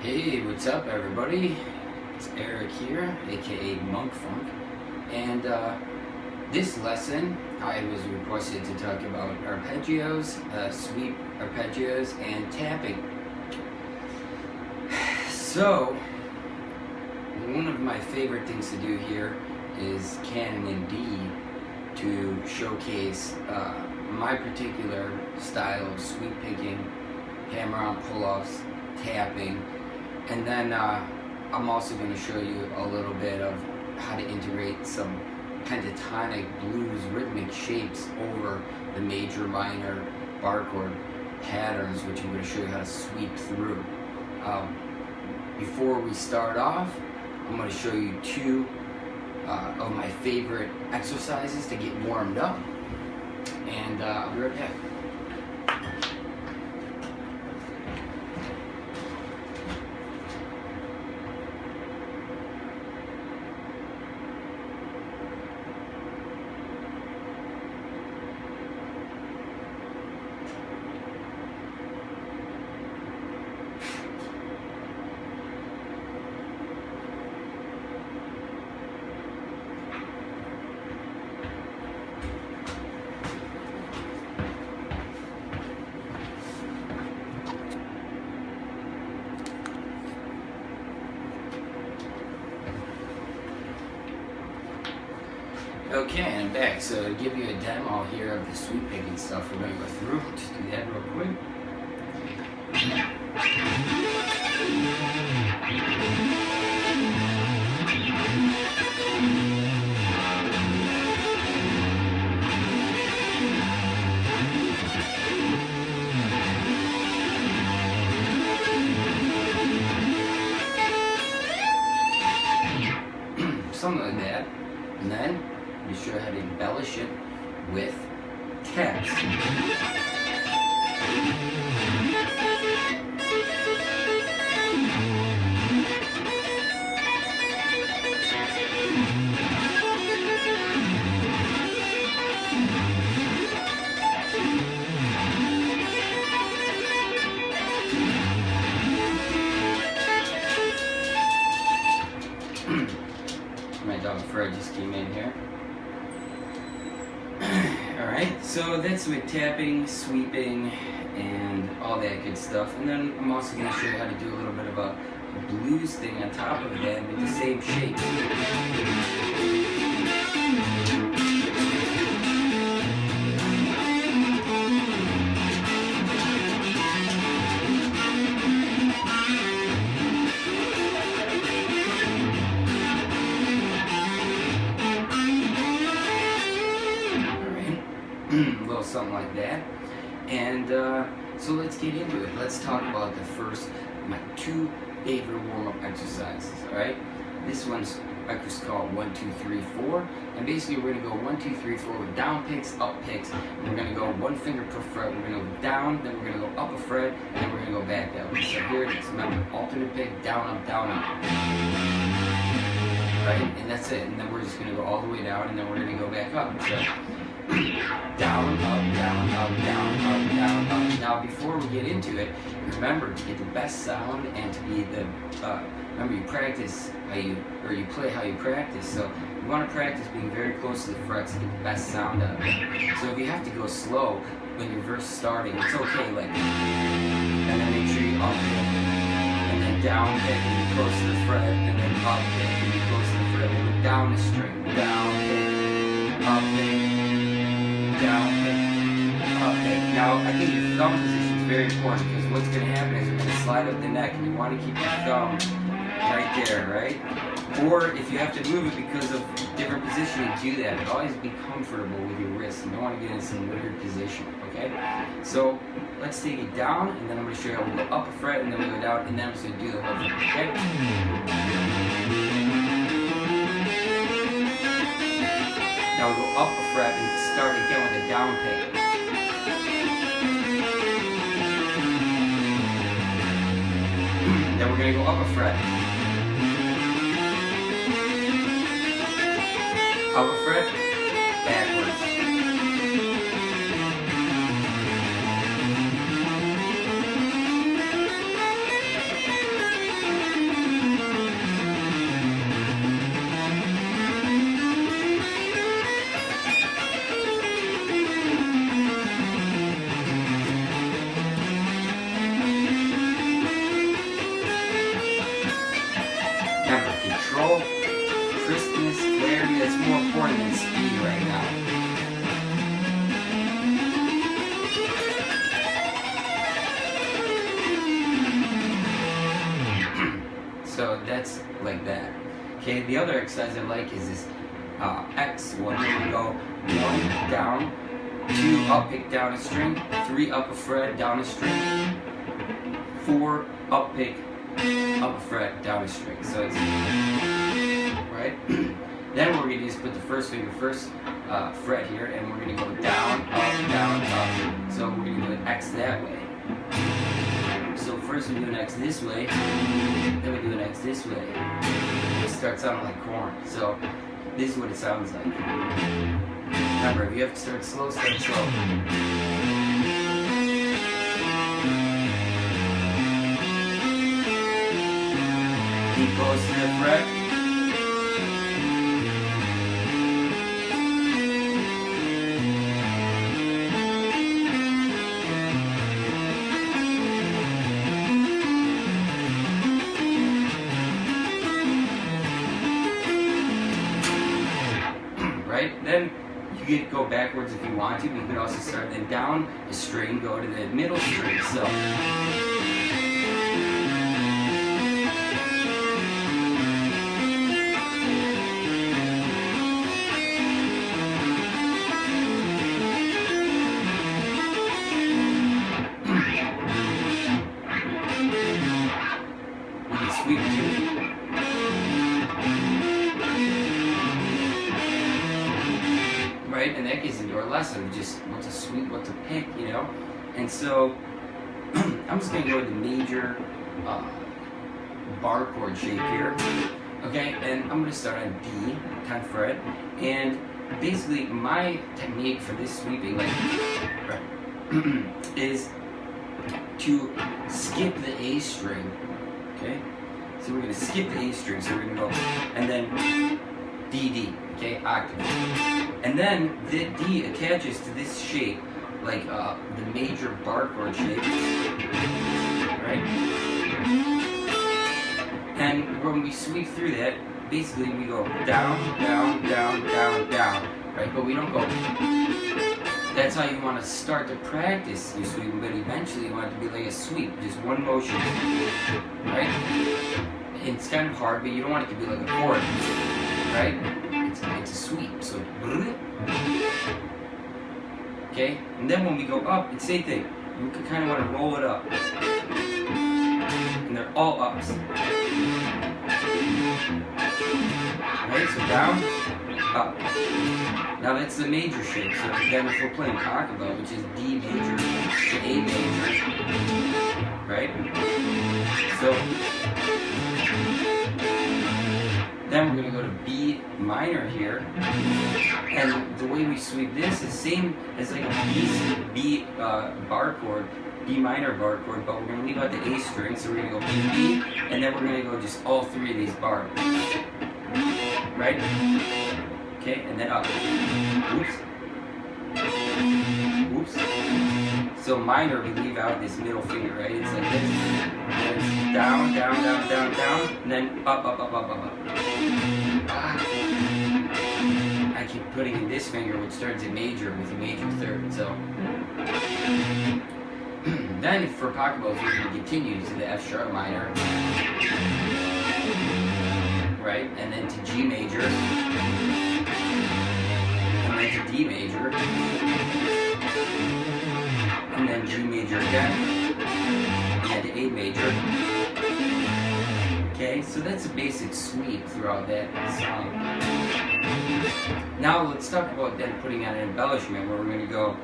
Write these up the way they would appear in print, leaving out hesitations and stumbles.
Hey, what's up everybody? It's Eric here, aka Monk Funk, and this lesson I was requested to talk about arpeggios, sweep arpeggios, and tapping. So, one of my favorite things to do here is canon in D to showcase my particular style of sweep picking, hammer-on pull-offs, tapping. And then I'm also going to show you a little bit of how to integrate some pentatonic blues rhythmic shapes over the major minor bar chord patterns, which I'm going to show you how to sweep through. Before we start off, I'm going to show you two of my favorite exercises to get warmed up, and I'll be right back. Okay, and I'm back. So to give you a demo here of the sweep picking stuff we're going to go through, just do that real quick. Something like that, and then be sure how to embellish it with text. My dog Fred just came in here. Alright, so that's with tapping, sweeping, and all that good stuff. And then I'm also going to show you how to do a little bit of a blues thing on top of that with the same shape. A little something like that. And so let's get into it. Let's talk about the first, my two favorite warm-up exercises. Alright, this one's called 1, 2, 3, 4, and basically we're going to go 1, 2, 3, 4 with down picks, up picks. We're going to go one finger per fret. We're going to go down, then we're going to go up a fret, and then we're going to go back down. So here it is. Remember, alternate pick, down, up, down, up. Right, and that's it. And then we're just going to go all the way down, and then we're going to go back up. So down, up, down, up, down, up, down, up. Now, before we get into it, remember to get the best sound and to be the, remember you practice how you, or you play how you practice. So you want to practice being very close to the frets to get the best sound out of it. So if you have to go slow when your verse is starting, it's okay, like, and then make sure you up pick, and then down pick and be close to the fret, and then up pick and be close to the fret, and go down the string, down pick, up pick, down pick, up pick. Now, I think your thumb position is very important because what's going to happen is you're going to slide up the neck and you want to keep your thumb right there, right? Or if you have to move it because of different positioning, do that. But always be comfortable with your wrist. You don't want to get in some weird position, okay? So, let's take it down, and then I'm going to show you how we go up a fret, and then we go down, and then I'm just going to do the whole thing, okay? Now we go up a fret and start again with a down pick. Then we're going to go up a fret. Up a fret, backwards. crispness, clarity, that's more important than speed right now. So that's like that. Okay, the other exercise I like is this X one, where we go 1 down, 2 up, pick down a string, 3 up a fret, down a string, 4 up, pick up a fret, down a string. So it's right. Then what we're gonna do is put the first finger first fret here, and we're gonna go down, up, down, up. So we're gonna do an X that way. So first we do an X this way, then we do an X this way. It starts sounding like corn. So this is what it sounds like. Remember, if you have to start slow, start slow. Keep close to the fret. Right? Then you could go backwards if you want to, but you could also start then down a string, go to the middle string. So you can sweep too. Right? And that gets into our lesson of just what to sweep, what to pick, you know? And so I'm just going to go with the major bar chord shape here. Okay? And I'm going to start on D, 10th fret. And basically my technique for this sweeping, like, is to skip the A string. Okay? So we're going to skip the A string. So we're going to go, and then D, D. Okay, octave. And then the D attaches to this shape, like the major bar chord shape, right? And when we sweep through that, basically we go down, down, down, down, down, right? But we don't go. That's how you want to start to practice your sweeping, but eventually you want it to be like a sweep, just one motion, right? It's kind of hard, but you don't want it to be like a chord, right? It's a sweep, so okay, and then when we go up, it's the same thing. You kind of want to roll it up, and they're all ups. Alright, so down, up. Now that's the major shape. So then if we're playing cockabout, which is D major to A major, right? So then we're going to go to B minor here, and the way we sweep this is same as like a B bar chord, B minor bar chord, but we're going to leave out the A string, so we're going to go B, B, and then we're going to go just all 3 of these bars, right? Okay, and then up. Oops. Oops. So minor, we leave out this middle finger, right? It's like this. There's down, down, down, down, down, and then up, up, up, up, up, up. I keep putting in this finger, which starts in major with a major third. So then for pocketbows, we're going to continue to the F sharp minor, right? And then to G major, and then to D major, and then G major again, and to A major. Okay, so that's a basic sweep throughout that song. Now let's talk about then putting on an embellishment where we're going to go.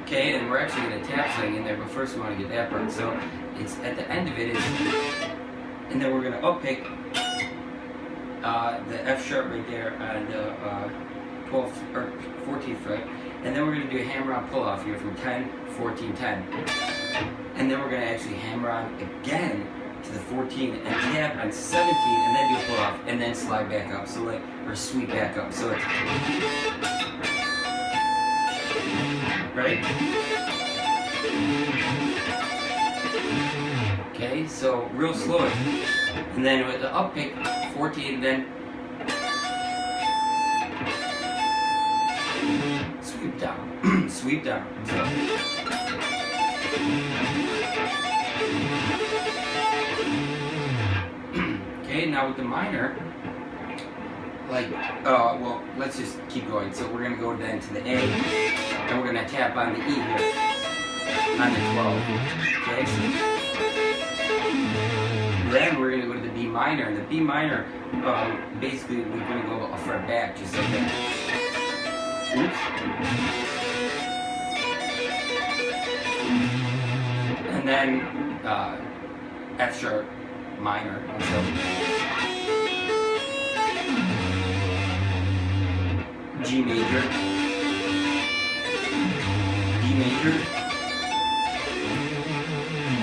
Okay, and we're actually going to tap something in there, but first we want to get that part. So it's at the end of it is, and then we're going to up pick the F sharp right there on the 12th or 14th fret, and then we're going to do a hammer on pull off here from 10, 14, 10. And then we're going to actually hammer on again to the 14 and tap on 17 and then do a pull off and then slide back up. So like, or sweep back up. So it's, right? Okay, so real slow. And then with the up pick, 14, then sweep down, sweep down. So, okay, now with the minor, like, well, let's just keep going. So we're gonna go then to the A, and we're gonna tap on the E here, on the 12. Okay. Then we're gonna go to the B minor, and the B minor, basically we're gonna go a fret back, just like that. Oops. And then F sharp minor. So G major, D major,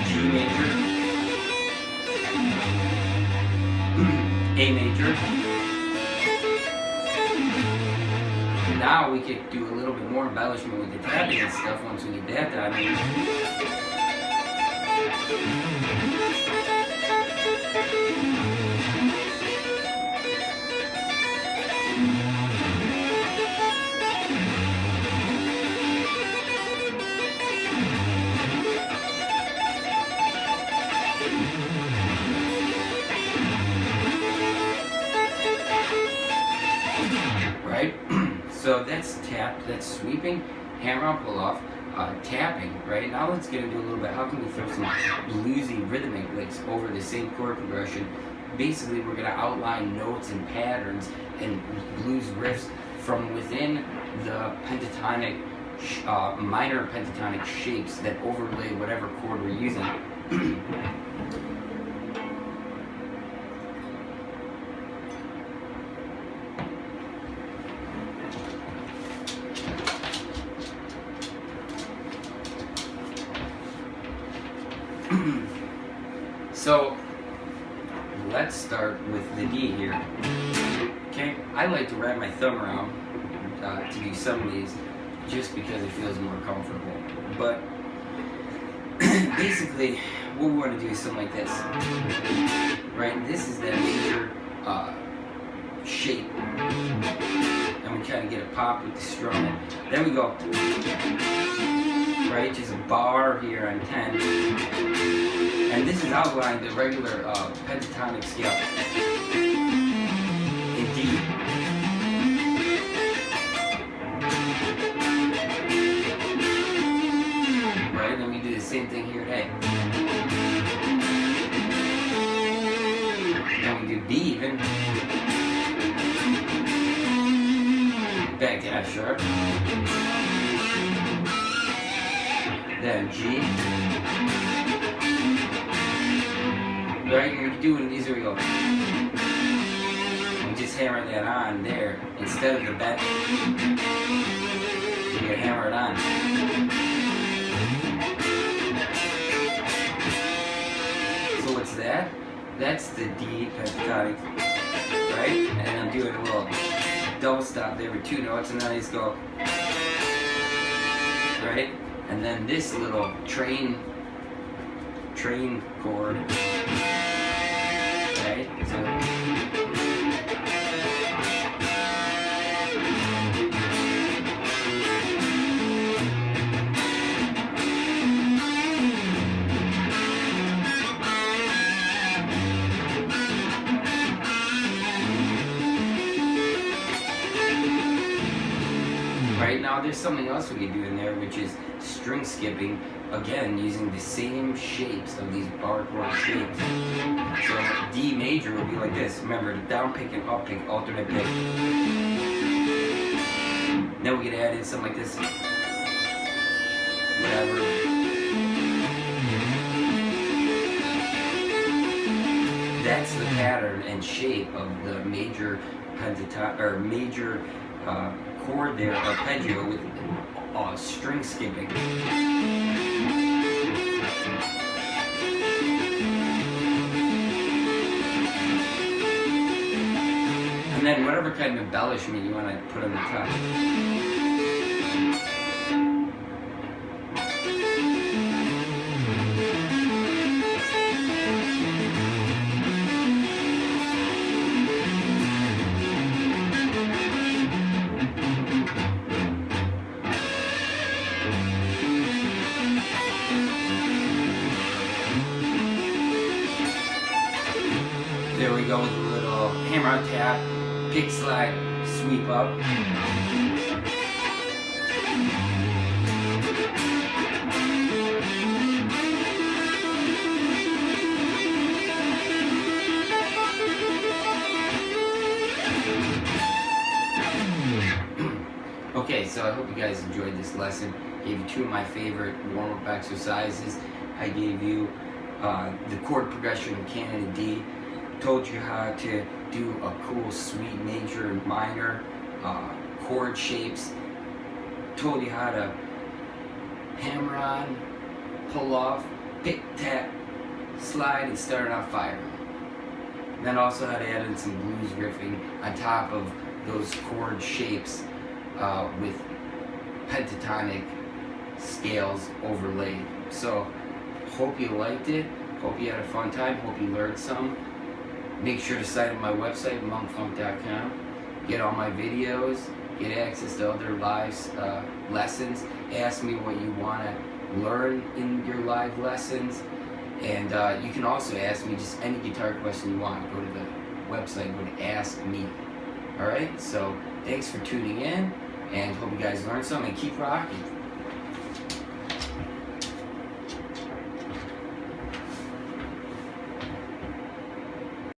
G major, A major. Now we could do a little bit more embellishment with the tapping and stuff once we get that done. Right? So that's tap, that's sweeping, hammer on, pull off, tapping, right? Now let's get into a little bit, how can we throw some bluesy rhythmic licks over the same chord progression? Basically, we're going to outline notes and patterns and blues riffs from within the pentatonic, minor pentatonic shapes that overlay whatever chord we're using. So let's start with the D here. Okay, I like to wrap my thumb around to do some of these just because it feels more comfortable. But basically, what we want to do is something like this. Right, this is that major shape, and we kind of get a pop with the strumming. Then we go. Right, just a bar here on 10, and this is outlined the regular pentatonic scale in D. Right, then we do the same thing here at A. Then we do B even. Back to F sharp. Then G. Right, and we're doing these, here we go. We just hammer that on there instead of the back. You hammer it on. So what's that? That's the D pentatonic, right? And I'm doing a little double stop there with 2 notes, and then I just go, right? And then this little train chord, right? So, right now, there's something else we can do in there, which is string skipping, again using the same shapes of these bar chord shapes. So D major would be like this. Remember, the down pick and up pick, alternate pick. Then we could add in something like this. Whatever. That's the pattern and shape of the major pentatonic or major chord there, arpeggio with string skipping. And then whatever kind of embellishment you want to put on the top. There we go with a little hammer on tap, pick slide, sweep up. Okay, so I hope you guys enjoyed this lesson. I gave you two of my favorite warm-up exercises. I gave you the chord progression in Canada D. Told you how to do a cool sweet major and minor chord shapes. Told you how to hammer on, pull off, pick, tap, slide, and start on fire. And then also how to add in some blues riffing on top of those chord shapes with pentatonic scales overlaid. So hope you liked it, hope you had a fun time, hope you learned some. Make sure to sign up my website, monkfunk.com, get all my videos, get access to other live lessons, ask me what you want to learn in your live lessons, and you can also ask me just any guitar question you want. Go to the website, go to Ask Me. Alright, so thanks for tuning in, and hope you guys learned something, and keep rocking.